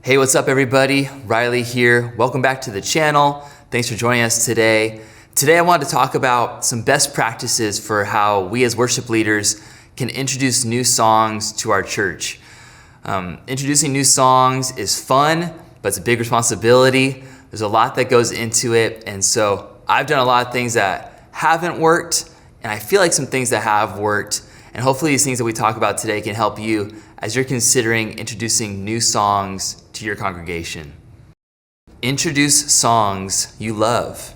Hey, what's up everybody? Riley here. Welcome back to the channel. Thanks for joining us today. Today I wanted to talk about some best practices for how we as worship leaders can introduce new songs to our church. Introducing new songs is fun, but it's a big responsibility. There's a lot that goes into it, and so I've done a lot of things that haven't worked, and I feel like some things that have worked, and hopefully these things that we talk about today can help you as you're considering introducing new songs to your congregation. Introduce songs you love.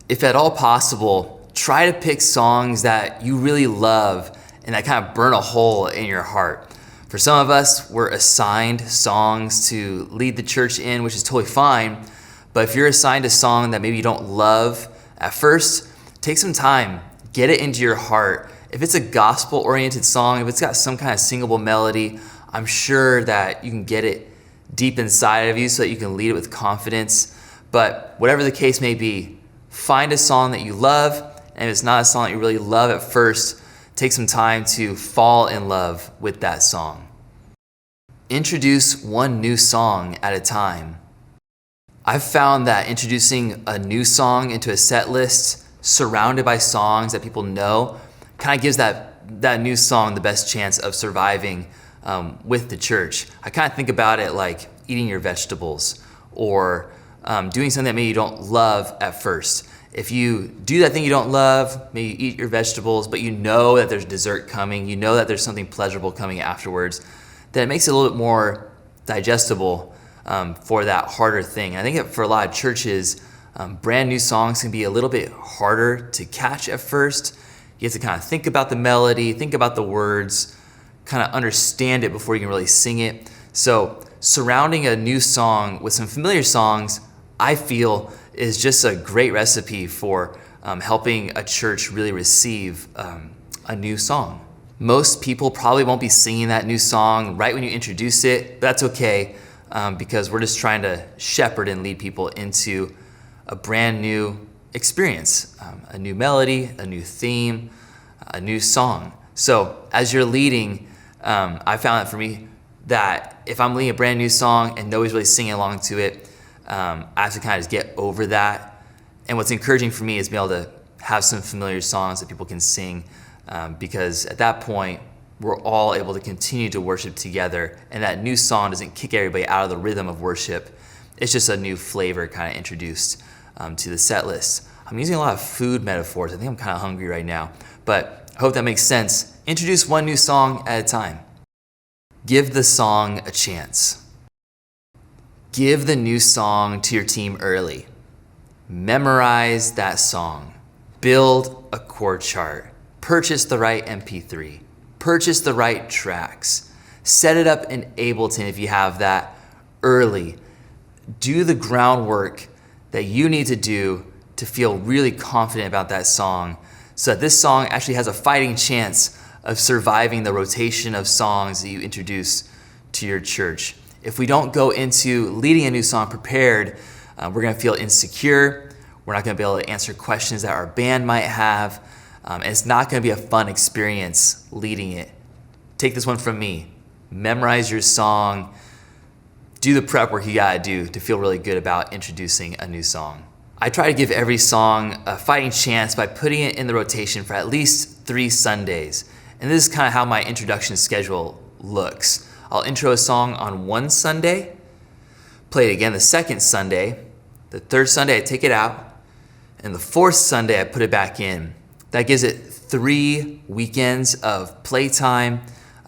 If at all possible, try to pick songs that you really love and that kind of burn a hole in your heart. For some of us, we're assigned songs to lead the church in, which is totally fine. But if you're assigned a song that maybe you don't love at first, take some time, get it into your heart. If it's a gospel-oriented song, if it's got some kind of singable melody, I'm sure that you can get it deep inside of you so that you can lead it with confidence. But whatever the case may be, find a song that you love, and if it's not a song that you really love at first, take some time to fall in love with that song. Introduce one new song at a time. I've found that introducing a new song into a set list surrounded by songs that people know kind of gives that new song the best chance of surviving with the church. I kind of think about it like eating your vegetables or doing something that maybe you don't love at first. If you do that thing you don't love, maybe you eat your vegetables, but you know that there's dessert coming, you know that there's something pleasurable coming afterwards, then it makes it a little bit more digestible for that harder thing. And I think that for a lot of churches, brand new songs can be a little bit harder to catch at first. You have to kind of think about the melody, think about the words, kind of understand it before you can really sing it. So surrounding a new song with some familiar songs, I feel is just a great recipe for helping a church really receive a new song. Most people probably won't be singing that new song right when you introduce it, but that's okay because we're just trying to shepherd and lead people into a brand new experience, a new melody, a new theme, a new song. So as you're leading, I found that for me that if I'm leading a brand new song and nobody's really singing along to it, I have to kind of just get over that. And what's encouraging for me is being able to have some familiar songs that people can sing because at that point, we're all able to continue to worship together, and that new song doesn't kick everybody out of the rhythm of worship. It's just a new flavor kind of introduced to the set list. I'm using a lot of food metaphors. I think I'm kind of hungry right now, but I hope that makes sense. Introduce one new song at a time. Give the song a chance. Give the new song to your team early. Memorize that song. Build a chord chart. Purchase the right MP3. Purchase the right tracks. Set it up in Ableton if you have that early. Do the groundwork that you need to do to feel really confident about that song so that this song actually has a fighting chance of surviving the rotation of songs that you introduce to your church. If we don't go into leading a new song prepared, we're gonna feel insecure. We're not gonna be able to answer questions that our band might have, and it's not gonna be a fun experience leading it. Take this one from me. Memorize your song. Do the prep work you gotta do to feel really good about introducing a new song. I try to give every song a fighting chance by putting it in the rotation for at least 3 Sundays. And this is kind of how my introduction schedule looks. I'll intro a song on one Sunday, play it again the second Sunday, the third Sunday I take it out, and the fourth Sunday I put it back in. That gives it 3 weekends of playtime.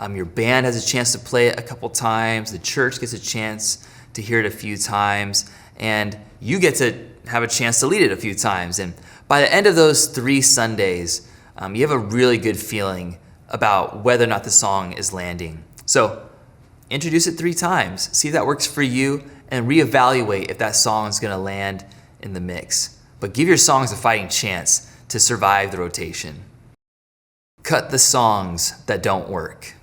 Your band has a chance to play it a couple times, the church gets a chance to hear it a few times, and you get to have a chance to lead it a few times. And by the end of those 3 Sundays, you have a really good feeling about whether or not the song is landing. So introduce it 3 times, see if that works for you, and reevaluate if that song is gonna land in the mix. But give your songs a fighting chance to survive the rotation. Cut the songs that don't work.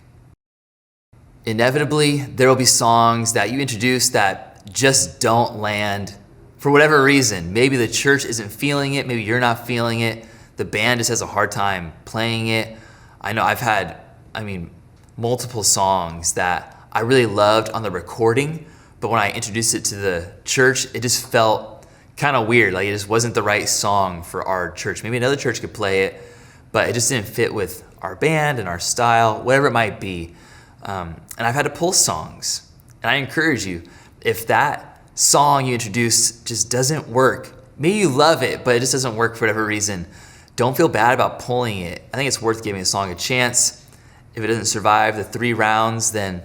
Inevitably, there will be songs that you introduce that just don't land for whatever reason. Maybe the church isn't feeling it, maybe you're not feeling it, the band just has a hard time playing it. I know I've had, multiple songs that I really loved on the recording, but when I introduced it to the church, it just felt kind of weird. Like it just wasn't the right song for our church. Maybe another church could play it, but it just didn't fit with our band and our style, whatever it might be. And I've had to pull songs. And I encourage you, if that song you introduced just doesn't work, maybe you love it, but it just doesn't work for whatever reason, don't feel bad about pulling it. I think it's worth giving a song a chance. If it doesn't survive the 3 rounds, then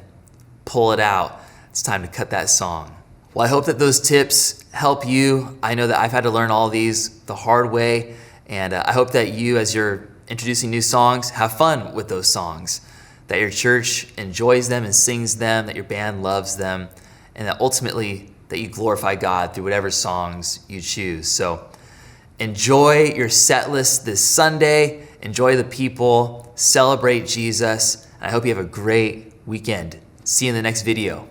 pull it out. It's time to cut that song. Well, I hope that those tips help you. I know that I've had to learn all these the hard way, and I hope that you, as you're introducing new songs, have fun with those songs, that your church enjoys them and sings them, that your band loves them, and that ultimately that you glorify God through whatever songs you choose. So enjoy your set list this Sunday, enjoy the people, celebrate Jesus, and I hope you have a great weekend. See you in the next video.